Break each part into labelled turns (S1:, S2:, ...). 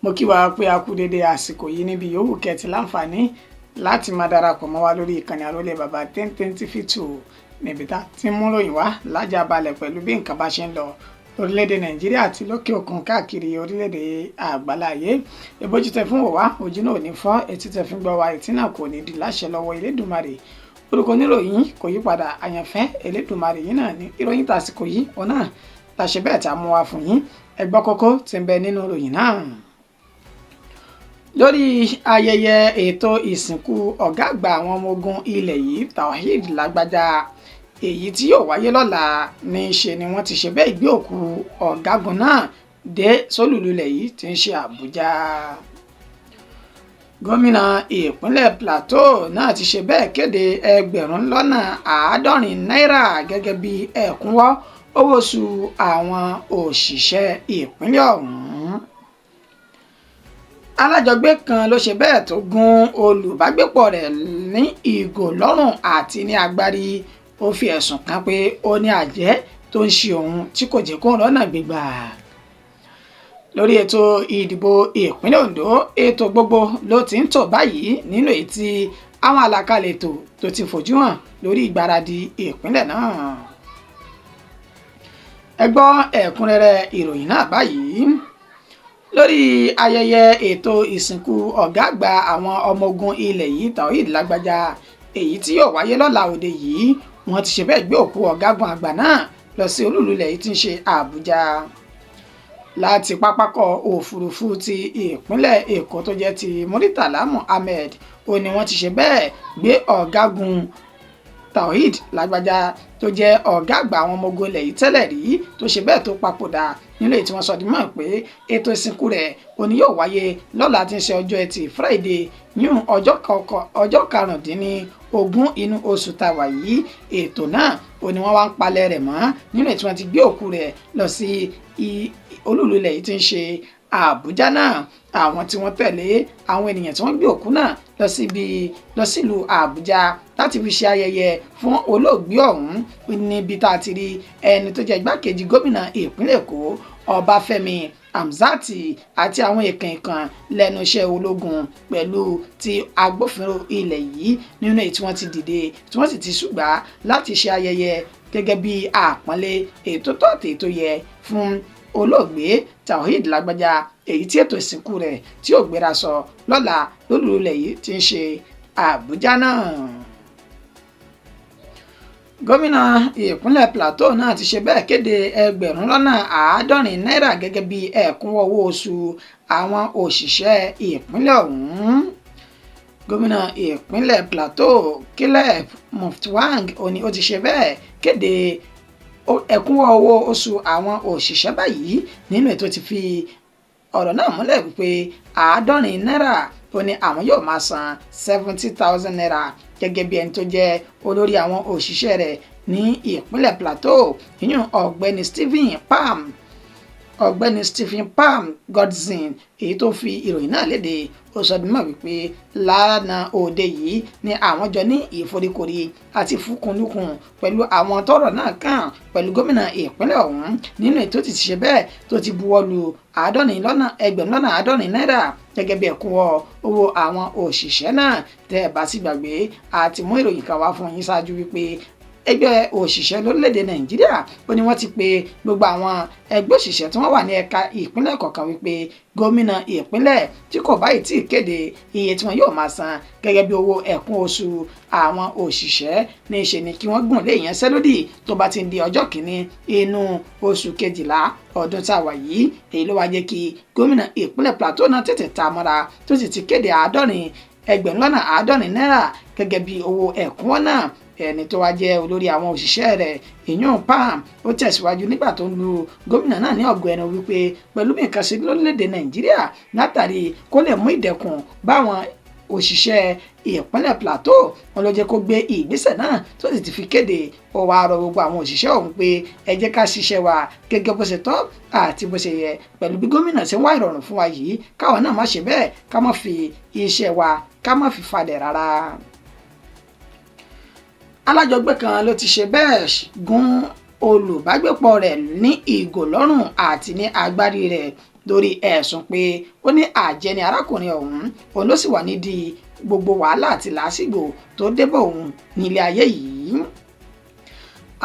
S1: mo kí wa pé a kú dédé àsìkò yìí níbi yòówù kẹ́tì láǹfààní láti máa darapọ̀ mọ́ wa lórí ìkànnì Àrólé Bàbá 1020 níbi tá ti mú ròyìn wá lájà balẹ̀ pẹ̀lú bí nǹkan bá ṣe ń lọ orílẹ̀-èdè Nàìjíríà àti lókè òkun káàkiri orílẹ̀-èdè àgbáláyé. Ìbójú tẹ fún wòwá ojú náà ò ní fọ́, etí tẹ fún gbọ́ wa etí náà kò ní di láṣẹ lọ́wọ́ Elédùmarè. Orúkọ oníròyìn kò yí padà, àyànfẹ́ Elédùmarè yìí náà ní ìròyìn tàsìkò yìí ọ̀nà tàṣẹ bẹ́ẹ̀ tá a mú wa fún yín. Ẹ gbọ́ kókó tí ń bẹ nínú ìròyìn náà. Lórí ayẹyẹ ètò ìsìnkú ọ̀gá àgbà àwọn ọmọ ogun ilẹ̀ yìí Tawhid Lágbájá èyí tí yóò wáyé lọ́la ní í ṣe ni wọ́n ti ṣe bẹ́ẹ̀ gbé òkú ọ̀gágun náà dé sólùlulẹ̀ yìí tí ń ṣe Àbújá. Gómìnà ìpínlẹ̀ Plateau náà ti ṣe bẹ́ẹ̀ kéde ẹgbẹ̀rún lọ́nà àádọ́rin náírà gẹ́gẹ́ bí ẹ̀kúnwọ́ owó oṣù àwọn òṣìṣẹ́ ìpínlẹ̀ ọ̀hún. Alájọgbé kan ló ṣe bẹ́ẹ̀ tó gún olùbágbépọ̀ rẹ̀ ní ìgò lọ́rùn àti ní agbárí. Ó fi ẹ̀sùn kàn pé ó ní àjẹ́ tó ń ṣe òun tí kò jẹ́ kó rọ́nà gbégbà. Lórí ètò ìdìbò ìpínlẹ̀ Ondo, ètò gbogbo ló ti ń tò báyìí nínú èyí tí àwọn àlàkalẹ̀ ètò tó ti fojú hàn lórí ìgbáradì ìpínlẹ̀ náà. Ẹ gbọ́ ẹ̀kúnrẹ́rẹ́ ìròyìn náà báyìí. Lórí ayẹyẹ ètò ìsìnkú ọ̀gá àgbà àwọn ọmọ ogun ilẹ̀ yìí Tawhid Lágbájá èyí tí yóò wáyé lọ́la òde yìí, wọ́n ti ṣe bẹ́ẹ̀ gbé òkú ọ̀gágun àgbà náà lọ sí olúlulẹ̀ yìí tí ń ṣe Àbújá. Láti pápákọ̀ òfurufú ti ìpínlẹ̀ Èkó tó jẹ́ ti Muritala Muhammed ó ní wọ́n ti ṣe bẹ́ẹ̀ gbé ọ̀gágun Tawhid Lágbájá tó jẹ́ ọ̀gá àgbà àwọn ọmọ ogun ilẹ̀ yìí tẹ́lẹ̀ rí tó ṣe bẹ́ẹ̀ tó papòdà nílé tí wọ́n sọ di mọ̀ pé ètò ìsìnkú rẹ̀ òní yóò wáyé lọ́la tí ń ṣe ọjọ́ Ẹtì Friday yún ọjọ́ karùndínlógún inú oṣù tàwa yìí. Ètò náà òní wọ́n wá ń palẹ̀ rẹ̀ mọ́ nílé tí wọ́n ti gbé òkú rẹ̀ lọ sí olúlulẹ̀ yìí tí ń ṣe Àbújá náà. Àwọn tí wọ́n tẹ̀lé àwọn ènìyàn tí wọ́n gbé òkú náà lọ sílùú Àbújá láti fi ṣe ayẹyẹ fún olóògbé ọ̀hún níbi tá a ti rí ẹni tó jẹ́ igbákejì gómìnà ìpínlẹ̀ Èkó Ọbáfẹ́mi Hamzati àti àwọn èèkàn lẹ́nu iṣẹ́ ológun pẹ̀lú ti agbófinró ilẹ̀ yìí nínú èyí tí wọ́n ti dìde tí wọ́n sì ti ṣùgbà láti ṣe ayẹyẹ gẹ́gẹ́ bí àpọ́nlé ètò tó àti ètò yẹ fún olóògbé Tawhid Lágbájá èyí tí ètò ìsìnkú rẹ̀ tí ó gbéra sọ lọ́la lólùlẹ̀ yìí tí ń ṣe Àbújá náà. Gómìnà ìpínlẹ̀ Plateau náà ti ṣe bẹ́ẹ̀ kéde ẹgbẹ̀rún lọ́nà àádọ́rin náírà gẹ́gẹ́ bí ẹ̀kúnwọ́ owó oṣù àwọn òṣìṣẹ́ ìpínlẹ̀ ọ̀hún. Gómìnà ìpínlẹ̀ Plateau Caleb Mutfwang òní ó ti ṣe bẹ́ẹ̀ kéde ẹ̀kúnwọ́ owó oṣù àwọn òṣìṣẹ́ báyìí nínú ètò ti fi ọ̀rọ̀ náà múlẹ̀ wípé àádọ́rin náírà ó ní àwọn yóò máa san 70,000 naira gẹ́gẹ́ bí ẹni tó jẹ́ olórí àwọn òṣìṣẹ́ rẹ̀ ní ìpínlẹ̀ Plateau ìyún ọ̀gbẹ́ni Stephen Palm Godson èyí tó fi ìròyìn náà léde. Ó sọ di mọ̀ wípé lánàá òde yìí ni àwọn jọ ní ìforíkorí àti fúnkúnlùkùn pẹ̀lú àwọn tọ́rọ̀ náà kàn pẹ̀lú gómìnà ìpínlẹ̀ ọ̀hún nínú ètò ti ṣe bẹ́ẹ̀ tó ti buwọ́lu ẹgbẹ̀rún lọ́nà àádọ́rin náírà gẹ́gẹ́ bí ẹ̀kúnwọ́ owó àwọn òṣìṣẹ́ náà. Tẹ́ ẹ bá sì gbàgbé àti mú ìròyìn kan wá fún yín ṣáájú wípé ẹgbẹ́ òṣìṣẹ́ lórílẹ̀‐èdè Nàìjíríà ó ní wọ́n ti pe gbogbo àwọn ẹgbẹ́ òṣìṣẹ́ tí wọ́n wà ní ẹ̀ka ìpínlẹ̀ kọ̀ọ̀kan wípé gómìnà ìpínlẹ̀ tí kò báyìí tí ì kéde iye tí wọ́n yóò máa san gẹ́gẹ́ bí owó ẹ̀kún oṣù àwọn òṣìṣẹ́ ní í ṣe ni kí wọ́n gùn lé ìyanṣẹ́lódì tó bá ti di ọjọ́ kìíní inú oṣù kejìlá ọdún tá a wà yìí. Èyí ló wá jẹ́ kí gómìnà ìpínlẹ̀ Plateau náà tètè ta mọ́ra tó sì ti kéde ẹgbẹ̀rún lọ́nà àádọ́rin náírà gẹ́gẹ́ bí owó ẹ̀kúnwọ́ náà. Ẹni tó wá jẹ́ olórí àwọn òṣìṣẹ́ rẹ̀ ìyún Palm ó tẹ̀síwájú nígbà tó ń lu gómìnà náà ní ọ̀gọ́ ẹnu wípé pẹ̀lú bí nǹkan ṣe lórílẹ̀‐èdè Nàìjíríà látàrí kó lè mú ìdẹ̀kùn báwọn òṣìṣẹ́ ìpínlẹ̀ Plateau wọn ló jẹ́ kó gbé ìgbésẹ̀ náà tó sì ti fi kéde ó wá rọ gbogbo àwọn òṣìṣẹ́ ọ̀hún pé ẹ jẹ́ ká ṣiṣẹ́ wa gẹ́gẹ́ bó ṣe tọ́ àti bó ṣe yẹ pẹ̀lú bí gómìnà ṣe ń wá ìrọ̀rùn fún wa yìí káwọn náà má ṣe bẹ́ẹ̀ ká má fi iṣẹ́ wa ká má fi falẹ̀ rárá. Alájọgbé kan ló ti ṣe bẹ́ẹ̀ gún olùbágbépọ̀ rẹ̀ ní ìgò lọ́rùn àti ní agbárí rẹ̀ lórí ẹ̀sùn pé ó ní àjẹ́ ni arákùnrin ọ̀hún òun ló sì wà nídìí gbogbo wàhálà àti làásìgbò tó débọ̀ òun nílé ayé yìí.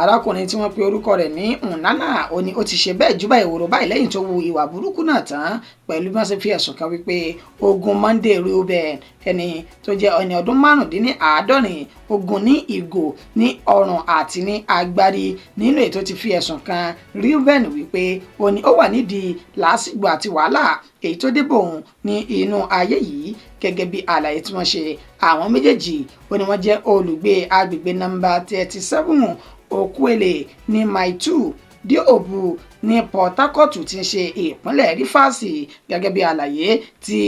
S1: arákùnrin tí wọ́n pe orúkọ rẹ̀ ní Nnana ó ní ó ti ṣe bẹ́ẹ̀ júbà ìwòrò báyìí lẹ́yìn tó wu ìwà burúkú náà tán pẹ̀lú bí wọ́n ṣe fi ẹ̀sùn kan wípé ogun Monday Reuben ẹni tó jẹ́ ẹni ọdún márùndínláàádọ́rin ogun ní ìgò ní ọrùn àti ní agbárí nínú ètò ti fi ẹ̀sùn kan Reuben wípé ó ní ó wà nídìí làásìgbò àti wàhálà èyí tó débò òun ní inú ayé yìí gẹ́gẹ́ bí àlàyé tí wọ́n ṣe àwọn méjèèjì ó ní wọ́n jẹ́ olùgbé agbègbè nọ́mbà 37 Okwele ní Mile 2 Diobu ní Port Harcourt tí ń ṣe ìpínlẹ̀ Rivers gẹ́gẹ́ bí àlàyé tí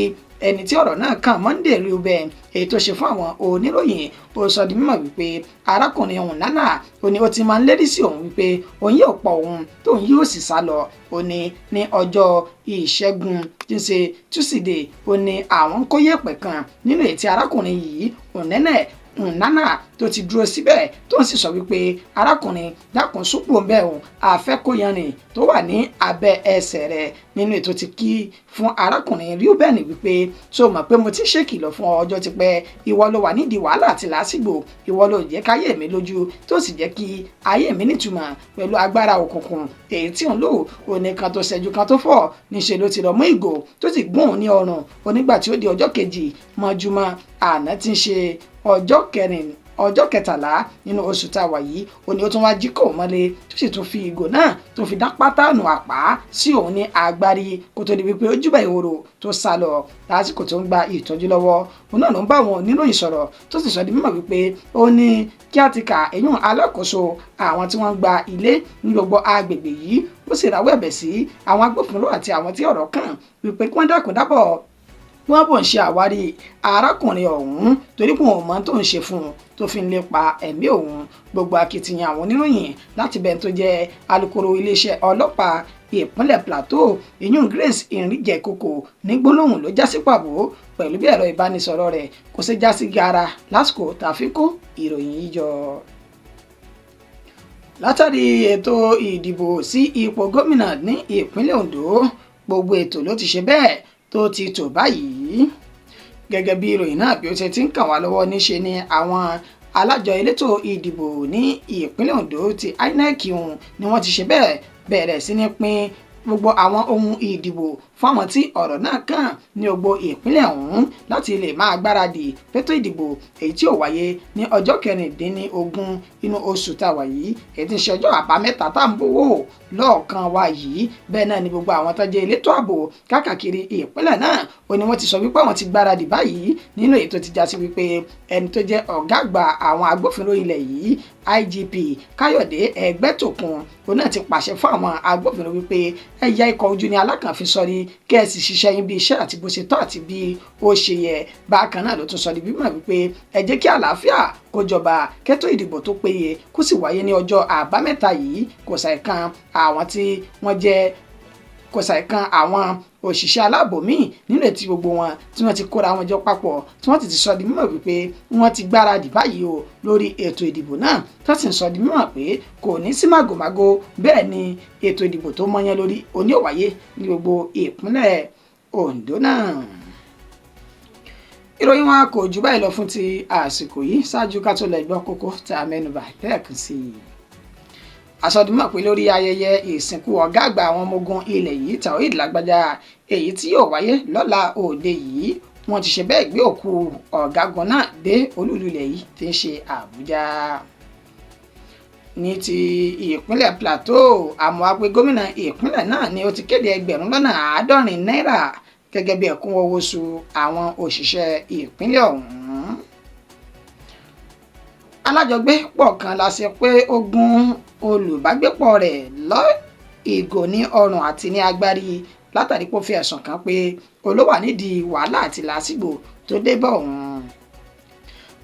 S1: ẹni tí ọ̀rọ̀ náà kàn Monday Reuben èyí tó ṣe fún àwọn oníròyìn ó sọ di mímọ̀ wípé arákùnrin ọ̀hún Nnana ó ní ó ti máa ń lérí sí òun wípé òun yóò pa òun tóun yóò sì sá lọ ó ní ọjọ́ ìṣẹ́gun tí ń ṣe Tuesday ó ní àwọn kó yẹ̀pẹ̀ kan nínú èyí tí arákùnrin yìí Nnana tó ti dúró síbẹ̀ tó ń sì sọ wípé arákùnrin dákun súpò ń bẹ̀ òun àfẹ́kóyanrìn tó wà ní abẹ́ ẹsẹ̀ rẹ̀ nínú ètò ti kí fún arákùnrin Reuben wípé tó mọ̀ pé mo ti ṣèkìlọ̀ fún ọjọ́ ti pẹ́ ìwọ ló wà nídìí wàhálà àti làásìgbò ìwọ ló jẹ́ káyé mi lójú tó sì jẹ́ kí ayé mi nítumọ̀ pẹ̀lú agbára òkùnkùn èyí tí òun lò òní kan tó ṣẹ́jú kan tó fọ́ níṣẹ́ ló ti rọ̀ mọ́ ìgò tó sì gún òun ní ọrùn onígbà tí ó di ọjọ́ kejì mọ́júmọ́ àná tí ń ṣe ọjọ́ kẹtàlá nínú oṣù tá a wà yìí ó ní ó tún wá jí kò mọ́lé tó sì tún fi ìgò náà tó fi dá pátánù àpá sí òun ní agbárí kó tó di wípé ó júbà ìhòòrò tó sá lọ lásìkò tó ń gba ìtọ́jú lọ́wọ́ òun náà ló ń bá wọn oníròyìn sọ̀rọ̀ tó sì sọ di mímọ̀ wípé ó ní kí á ti kà èyún alákòóso àwọn tí wọ́n gba ilé ní gbogbo agbègbè yìí ó sì rawọ́ ẹ̀bẹ̀ sí àwọn agbófinró àti àwọn tí ọ̀rọ̀ kàn wípé kí wọ́n dákun dábọ̀ wọ́n bò ń ṣe àwárí arákùnrin ọ̀hún torí pé òun mọ̀ tó ń ṣe fún un tó fi ń lépa ẹ̀mí òun gbogbo akitiyan àwọn oníròyìn láti bẹ̀rẹ̀ tó jẹ́ alukoro iléeṣẹ́ ọlọ́pàá ìpínlẹ̀ Plateau ìyún Grace Irinjekoko ní gbólóhùn ló já sí pàbó pẹ̀lú bí ẹ̀rọ ìbánisọ̀rọ̀ rẹ̀ kò sí já sí gara lásìkò tàfi kó ìròyìn yìí jọ. látàrí ètò ìdìbò sí ipò gómìnà ní ìpínlẹ̀ Ondo gbogbo ètò ló ti ṣe bẹ́ẹ̀ tó ti tò báyìí gẹ́gẹ́ bí ìròyìn náà bí ó ṣe ti ń kàn wá lọ́wọ́ níṣe ni àwọn alájọ elétò ìdìbò ní ìpínlẹ̀ Ondo ti INEC ni wọ́n ti ṣe bẹ́ẹ̀ bẹ̀rẹ̀ sí ní pín gbogbo àwọn ohun ìdìbò fún àwọn tí ọ̀rọ̀ náà kàn ní gbogbo ìpínlẹ̀ ọ̀hún láti lè máa gbáradì fétò ìdìbò èyí tí ó wáyé ní ọjọ́ 16 inú oṣù tá a wà yìí èyí tí ń ṣe ọjọ́ àbámẹ́ta tá à ń bọ̀wọ̀ lọ́ọ̀kan wa yìí bẹ́ẹ̀ náà ni gbogbo àwọn tó jẹ́ elétò ààbò káàkiri ìpínlẹ̀ náà ó ní wọ́n ti sọ wípé àwọn ti gbáradì báyìí nínú èyí tó ti já sí wípé ẹni tó jẹ́ ọ̀gá àgbà àwọn agbófinró ilẹ̀ yìí IGP Káyọ̀dé Ẹgbẹ́tòkun òun náà ti pàṣẹ fún àwọn agbófinró wípé ẹ̀yà ikọ̀ ojú ni alákànfin sọrí kẹ́ẹ̀sì ṣiṣẹ́ yín bí iṣẹ́ àti bó ṣe tọ́ àti bí ó ṣe yẹ bákan náà ló tún sọ di bímọ wípé ẹ jẹ́ kí àlàáfíà kó jọba kẹ́tọ́ ìdìbò tó péye kó sì wáyé ní ọjọ́ àbámẹ́ta yìí kò ṣàìkan àwọn tí wọ́n jẹ́ kò ṣàìkan àwọn òṣìṣẹ́ aláàbò míì nínú ètí gbogbo wọn tí wọ́n ti kóra wọn jọ papọ̀ tí wọ́n ti sọ di mímọ̀ wípé wọ́n ti gbáradì báyìí o lórí ètò ìdìbò náà tó sì ń sọ di mímọ̀ pé kò ní sí màgòmágó bẹ́ẹ̀ ni ètò ìdìbò tó mọ́yán lórí òní ó wáyé ní gbogbo ìpínlẹ̀ Ondo náà. ìròyìn wa kò jù báyìí lọ fún ti àsìkò yìí ṣáájú ká tó lọ gbọ́ kókó tá a mẹ́nubà lẹ́ẹ̀kan sí i. àsọdúnmọ̀ pé lórí ayẹyẹ ìsìnkú ọ̀gá àgbà àwọn ọmọ ogun ilẹ̀ yìí Taoheed Lágbájá èyí tí yóò wáyé lọ́la òde yìí wọ́n ti ṣe bẹ́ẹ̀ gbé òkú ọ̀gágun náà dé olúùlú ilẹ̀ yìí tí ń ṣe Àbújá. ní ti ìpínlẹ̀ Plateau àmọ́ àpè gómìnà ìpínlẹ̀ náà ni ó ti kéde 70 náírà gẹ́gẹ́ bí ẹ̀kúnwó oṣù àwọn òṣìṣẹ́ ìpínlẹ̀ ọ̀hún. alájọgbé pọ̀ kan la ṣe pé ó gún olùbágbépọ̀ rẹ̀ lọ ìgò ní ọrùn àti ní agbárí látàrí pé ó fi ẹ̀sùn kàn pé olówà nídìí wàhálà àti làásìgbò tó dé bá òun.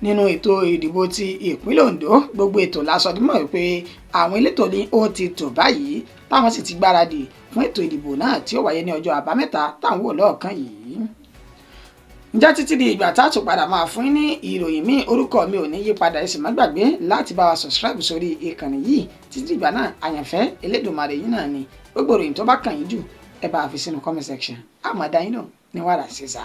S1: nínú ètò ìdìbò ti ìpínlẹ̀ Ondo gbogbo ètò lásọdúnmọ̀ wípé àwọn elétò ní ó ti tò báyìí táwọn sì ti gbáradì fún ètò ìdìbò náà tí ó wáyé ní ọjọ́ àbámẹ́ta táwọn wò lọ́ọ̀kan yìí. ǹjẹ́ títí di ìgbà tá a tún padà máa fún ní ìròyìn míì orúkọ mi ò ní yí padà ẹ sì má gbàgbé láti bá wa subscribe sórí ìkànnì yìí títí ìgbà náà àyànfẹ́ Elédùmarè yìí náà ni gbogbo ìròyìn tó bá kàn yín jù ẹ bá a fi sínú comment section á máa dá yín náà ní wàrà sísà.